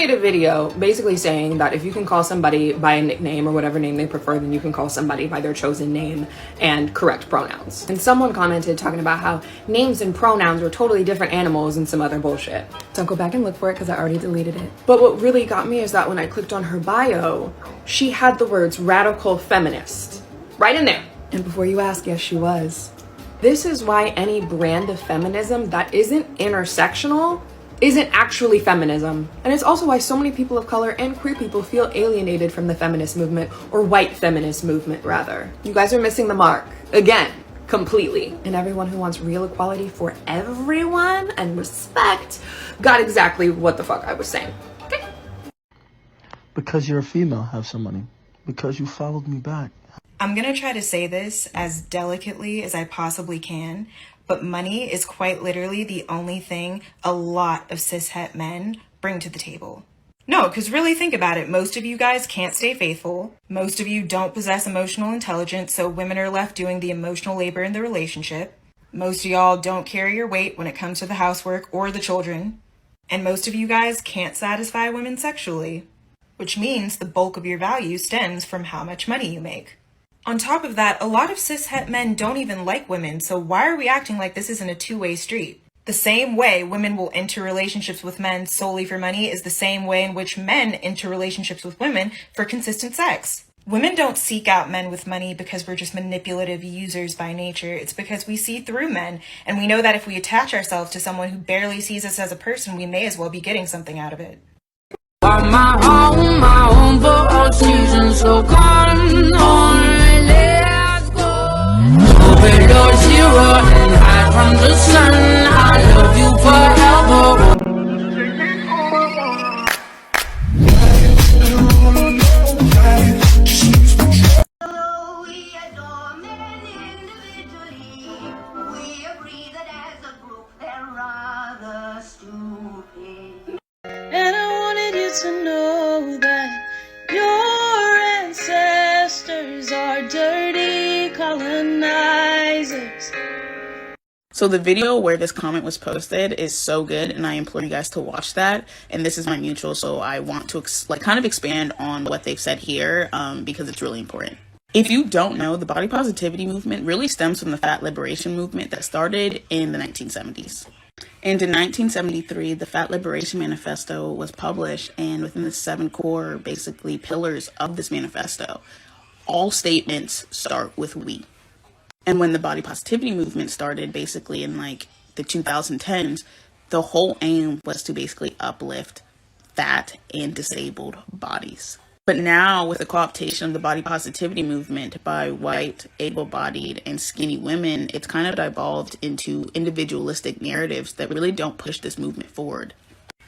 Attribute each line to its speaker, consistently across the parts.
Speaker 1: made a video basically saying that if you can call somebody by a nickname or whatever name they prefer, then you can call somebody by their chosen name and correct pronouns. And someone commented talking about how names and pronouns were totally different animals and some other bullshit. Don't go back and look for it because I already deleted it. But what really got me is that when I clicked on her bio, she had the words radical feminist right in there. And before you ask, yes, she was. This is why any brand of feminism that isn't intersectional isn't actually feminism. And it's also why so many people of color and queer people feel alienated from the feminist movement, or white feminist movement rather. You guys are missing the mark, again, completely. And everyone who wants real equality for everyone and respect got exactly what the fuck I was saying. Okay?
Speaker 2: Because you're a female, have some money. Because you followed me back.
Speaker 3: I'm gonna try to say this as delicately as I possibly can, but money is quite literally the only thing a lot of cishet men bring to the table. No, because really think about it. Most of you guys can't stay faithful. Most of you don't possess emotional intelligence, so women are left doing the emotional labor in the relationship. Most of y'all don't carry your weight when it comes to the housework or the children. And most of you guys can't satisfy women sexually, which means the bulk of your value stems from how much money you make. On top of that, a lot of cishet men don't even like women, so why are we acting like this isn't a two-way street? The same way women will enter relationships with men solely for money is the same way in which men enter relationships with women for consistent sex. Women don't seek out men with money because we're just manipulative users by nature. It's because we see through men, and we know that if we attach ourselves to someone who barely sees us as a person, we may as well be getting something out of it.
Speaker 4: On my own for all seasons, so come on, let's go. Open door zero and hide from the sun. I love you forever. We adore men individually. We agree that as a group they're rather stupid.
Speaker 5: And I wanted you to know that your ancestors are dirty colonizers.
Speaker 6: So the video where this comment was posted is so good, and I implore you guys to watch that. And this is my mutual, so I want to kind of expand on what they've said here because it's really important. If you don't know, the body positivity movement really stems from the fat liberation movement that started in the 1970s. And in 1973, the Fat Liberation Manifesto was published, and within the 7 core, basically, pillars of this manifesto, all statements start with we. And when the body positivity movement started, basically in like the 2010s, the whole aim was to basically uplift fat and disabled bodies. But now, with the co-optation of the body positivity movement by white, able-bodied, and skinny women, it's kind of devolved into individualistic narratives that really don't push this movement forward,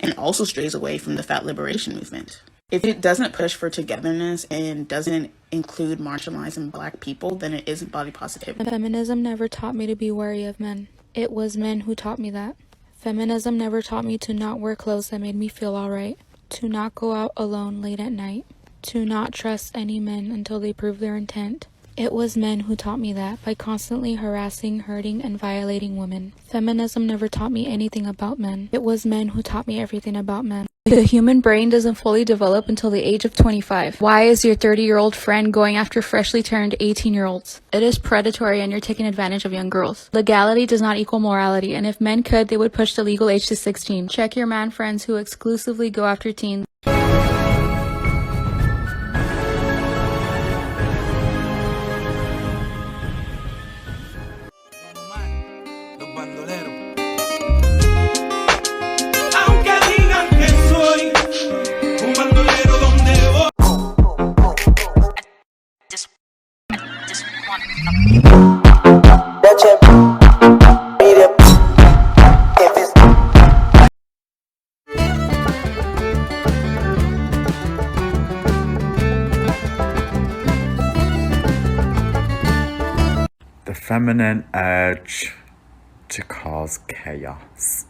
Speaker 6: and also strays away from the fat liberation movement. If it doesn't push for togetherness and doesn't include marginalizing Black people, then it isn't body positivity.
Speaker 7: Feminism never taught me to be wary of men. It was men who taught me that. Feminism never taught me to not wear clothes that made me feel alright, to not go out alone late at night, to not trust any men until they prove their intent. It was men who taught me that by constantly harassing, hurting, and violating women. Feminism never taught me anything about men. It was men who taught me everything about men. The human brain doesn't fully develop until the age of 25. Why is your 30-year-old friend going after freshly turned 18-year-olds? It is predatory and you're taking advantage of young girls. Legality does not equal morality, and if men could, they would push the legal age to 16. Check your man friends who exclusively go after teens.
Speaker 8: The feminine urge to cause chaos.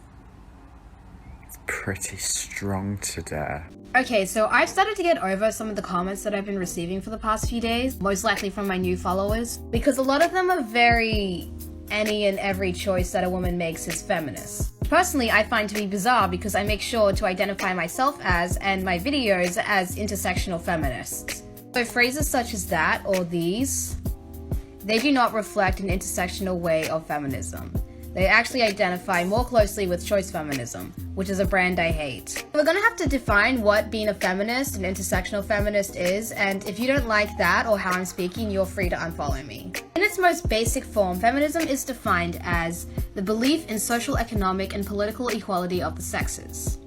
Speaker 8: It's pretty strong today.
Speaker 9: Okay, so I've started to get over some of the comments that I've been receiving for the past few days, most likely from my new followers, because a lot of them are very any and every choice that a woman makes is feminist. Personally, I find to be bizarre because I make sure to identify myself as, and my videos as, intersectional feminists. So phrases such as that or these, they do not reflect an intersectional way of feminism. They actually identify more closely with choice feminism, which is a brand I hate. We're gonna have to define what being a feminist and intersectional feminist is, and if you don't like that or how I'm speaking, you're free to unfollow me. In its most basic form, feminism is defined as the belief in social, economic, and political equality of the sexes.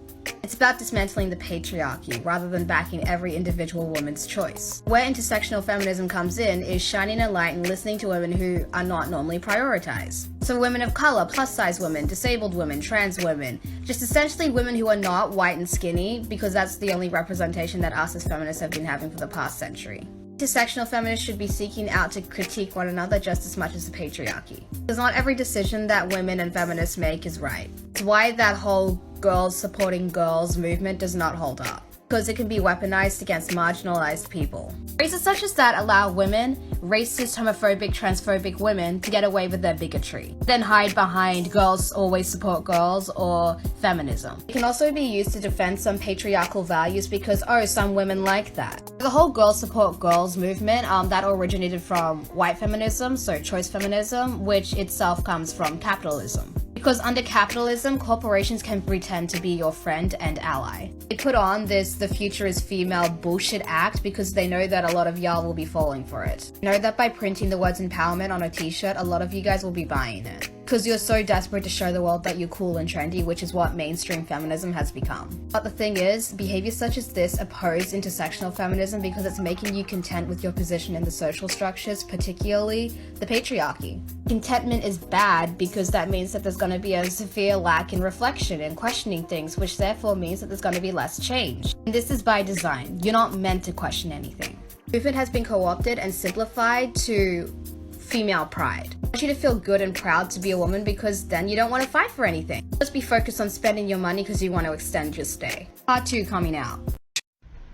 Speaker 9: It's about dismantling the patriarchy rather than backing every individual woman's choice. Where intersectional feminism comes in is shining a light and listening to women who are not normally prioritized. So women of color, plus-size women, disabled women, trans women, just essentially women who are not white and skinny, because that's the only representation that us as feminists have been having for the past century. Intersectional feminists should be seeking out to critique one another just as much as the patriarchy. Because not every decision that women and feminists make is right. It's why that whole girls supporting girls movement does not hold up. Because it can be weaponized against marginalized people. Phrases such as that allow women, racist, homophobic, transphobic women to get away with their bigotry, then hide behind girls always support girls or feminism. It can also be used to defend some patriarchal values because, oh, some women like that. The whole girls support girls movement, that originated from white feminism, so choice feminism, which itself comes from capitalism. Because under capitalism, corporations can pretend to be your friend and ally. They put on this "the future is female" bullshit act because they know that a lot of y'all will be falling for it. Know that by printing the words empowerment on a t-shirt, a lot of you guys will be buying it. Because you're so desperate to show the world that you're cool and trendy, which is what mainstream feminism has become. But the thing is, behaviors such as this oppose intersectional feminism because it's making you content with your position in the social structures, particularly the patriarchy. Contentment is bad because that means that there's going to be a severe lack in reflection and questioning things, which therefore means that there's going to be less change. And this is by design. You're not meant to question anything. Movement has been co-opted and simplified to female pride. I want you to feel good and proud to be a woman because then you don't want to fight for anything. Just be focused on spending your money because you want to extend your stay. Part 2 coming out.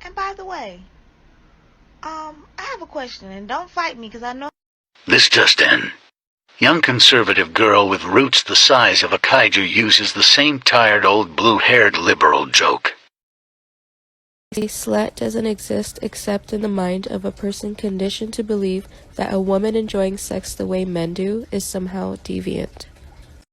Speaker 10: And by the way, I have a question, and don't fight me because I know
Speaker 11: This just in. Young conservative girl with roots the size of a kaiju uses the same tired old blue-haired liberal joke.
Speaker 12: A slut doesn't exist except in the mind of a person conditioned to believe that a woman enjoying sex the way men do is somehow deviant.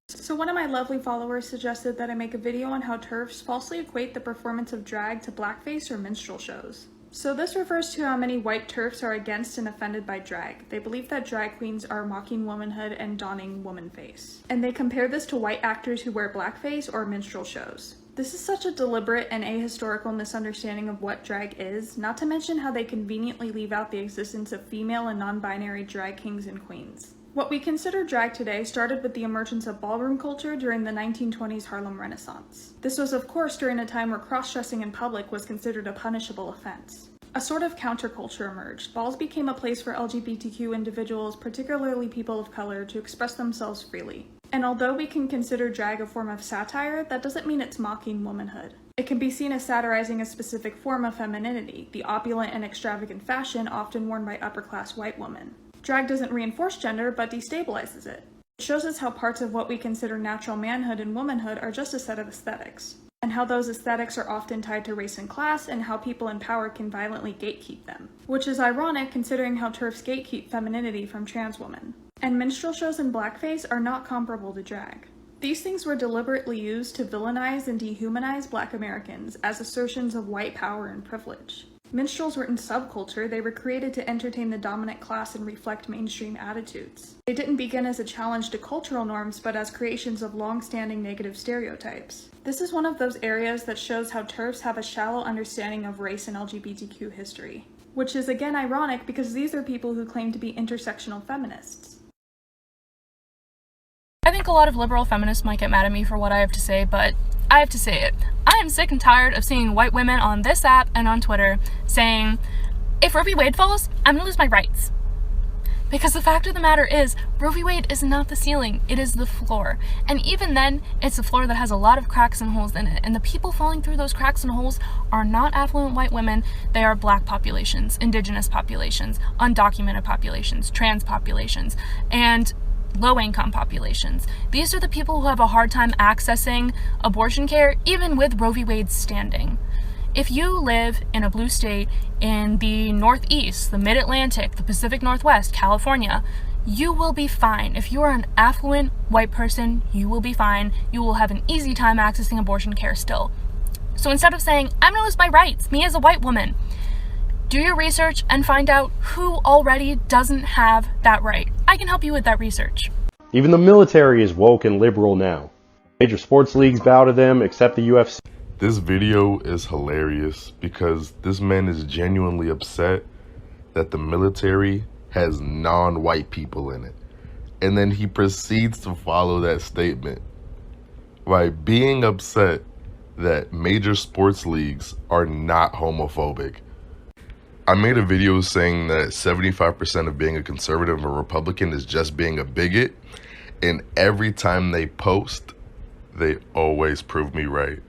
Speaker 13: So one of my lovely followers suggested that I make a video on how TERFs falsely equate the performance of drag to blackface or minstrel shows. So this refers to how many white TERFs are against and offended by drag. They believe that drag queens are mocking womanhood and donning woman face. And they compare this to white actors who wear blackface or minstrel shows. This is such a deliberate and ahistorical misunderstanding of what drag is, not to mention how they conveniently leave out the existence of female and non-binary drag kings and queens. What we consider drag today started with the emergence of ballroom culture during the 1920s Harlem Renaissance. This was of course during a time where cross-dressing in public was considered a punishable offense. A sort of counterculture emerged. Balls became a place for LGBTQ individuals, particularly people of color, to express themselves freely. And although we can consider drag a form of satire, that doesn't mean it's mocking womanhood. It can be seen as satirizing a specific form of femininity, the opulent and extravagant fashion often worn by upper-class white women. Drag doesn't reinforce gender, but destabilizes it. It shows us how parts of what we consider natural manhood and womanhood are just a set of aesthetics, and how those aesthetics are often tied to race and class, and how people in power can violently gatekeep them. Which is ironic considering how TERFs gatekeep femininity from trans women. And minstrel shows and blackface are not comparable to drag. These things were deliberately used to villainize and dehumanize Black Americans as assertions of white power and privilege. Minstrels weren't subculture, they were created to entertain the dominant class and reflect mainstream attitudes. They didn't begin as a challenge to cultural norms, but as creations of long-standing negative stereotypes. This is one of those areas that shows how TERFs have a shallow understanding of race and LGBTQ history. Which is again ironic because these are people who claim to be intersectional feminists.
Speaker 14: I think a lot of liberal feminists might get mad at me for what I have to say, but I have to say it. I am sick and tired of seeing white women on this app and on Twitter saying, if Roe v. Wade falls, I'm gonna lose my rights. Because the fact of the matter is, Roe v. Wade is not the ceiling, it is the floor. And even then, it's a floor that has a lot of cracks and holes in it. And the people falling through those cracks and holes are not affluent white women, they are Black populations, indigenous populations, undocumented populations, trans populations. And low-income populations. These are the people who have a hard time accessing abortion care, even with Roe v. Wade standing. If you live in a blue state in the Northeast, the Mid-Atlantic, the Pacific Northwest, California, you will be fine. If you are an affluent white person, you will be fine. You will have an easy time accessing abortion care still. So instead of saying, I'm gonna lose my rights, me as a white woman, do your research and find out who already doesn't have that right. I can help you with that research.
Speaker 15: Even the military is woke and liberal now. Major sports leagues bow to them, except the UFC.
Speaker 16: This video is hilarious because this man is genuinely upset that the military has non-white people in it. And then he proceeds to follow that statement by being upset that major sports leagues are not homophobic. I made a video saying that 75% of being a conservative or Republican is just being a bigot, and every time they post, they always prove me right.